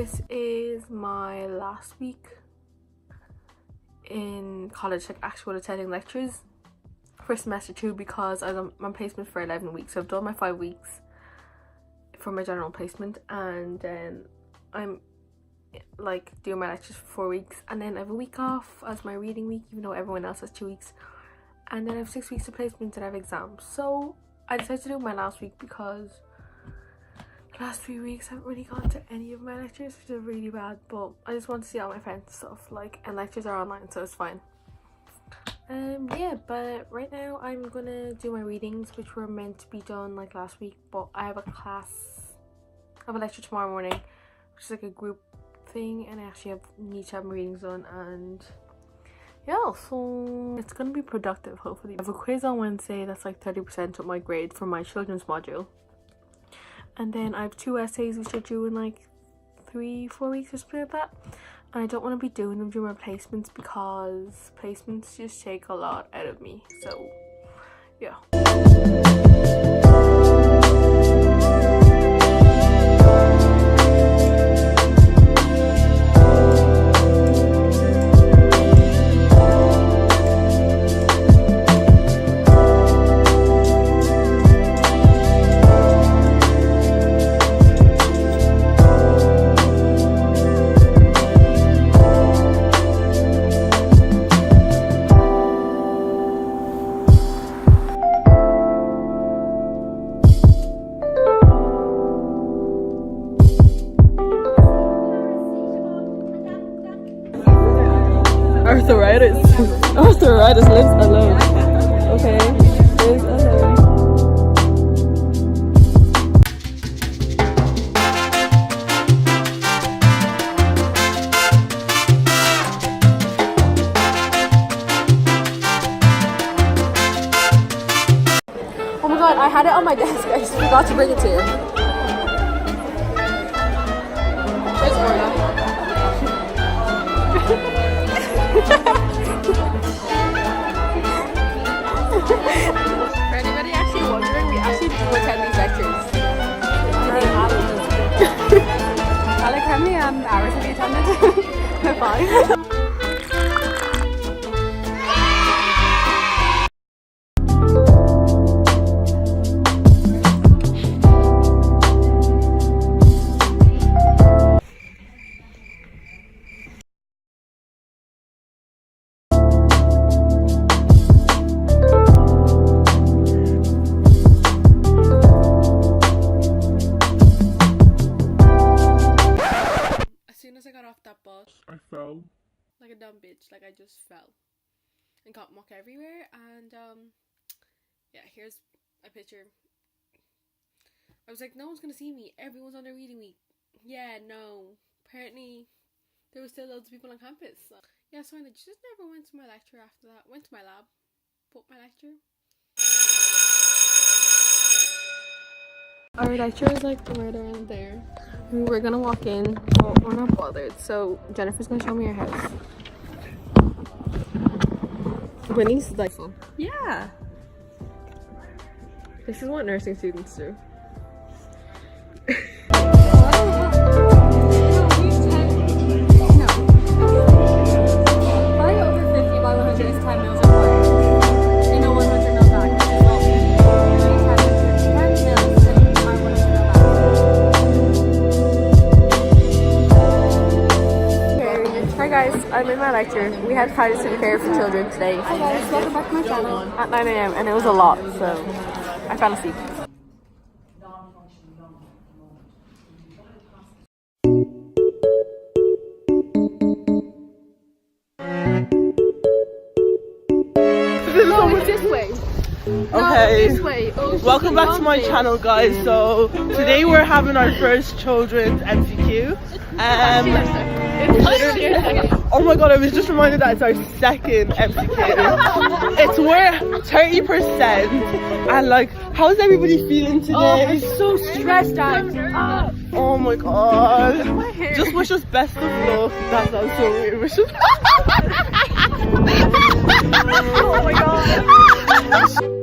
This is my last week in college, like actual attending lectures for semester 2, because I was on placement for 11 weeks. So I've done my 5 weeks for my general placement, and then I'm like doing my lectures for 4 weeks, and then I have a week off as my reading week, even though everyone else has 2 weeks, and then I have 6 weeks of placement and I have exams. So I decided to do my last week because the last 3 weeks I haven't really gone to any of my lectures, which is really bad, but I just want to see all my friends and stuff, like, and lectures are online, so it's fine. Yeah, but right now I'm gonna do my readings, which were meant to be done like last week, but I have a lecture tomorrow morning, which is like a group thing, and I actually need to have my readings done, and yeah, so it's gonna be productive, hopefully. I have a quiz on Wednesday that's like 30% of my grade for my children's module, and then I have 2 essays which are due in like 3-4 weeks or something like that, and I don't want to be doing them during my placements because placements just take a lot out of me, so yeah. Arthritis lives alone. Okay, lives alone. Oh my god, I had it on my desk. I just forgot to bring it to you. It's For anybody actually wondering, we actually do attend these lectures. Alec, how many hours have you attended? 5. I fell like a dumb bitch. Like, I just fell and got muck everywhere, and yeah, here's a picture. I was like, no one's gonna see me, everyone's on their reading week. Yeah, no, apparently there was still loads of people on campus. Yeah, so I just never went to my lecture after that. Went to my lab, but my lecture, our lecture is like right around there. We're gonna walk in, but we're not bothered. So Jennifer's gonna show me her house. Winnie's like, yeah, this is what nursing students do. I'm in my lecture. We had palliative care for children today. Hi guys, welcome back to my channel. At 9 AM, and it was a lot, so I fell asleep. No, this way. Okay. No, this way. Oh, welcome back to my channel, guys. So today we're having our first children's MCQ. Oh my god, I was just reminded that it's our second MCQ. It's worth 30%, and like, how's everybody feeling today? Oh, I'm so stressed out. Oh my god. Just wish us best of luck. That sounds so weird. Wish us. Oh my god.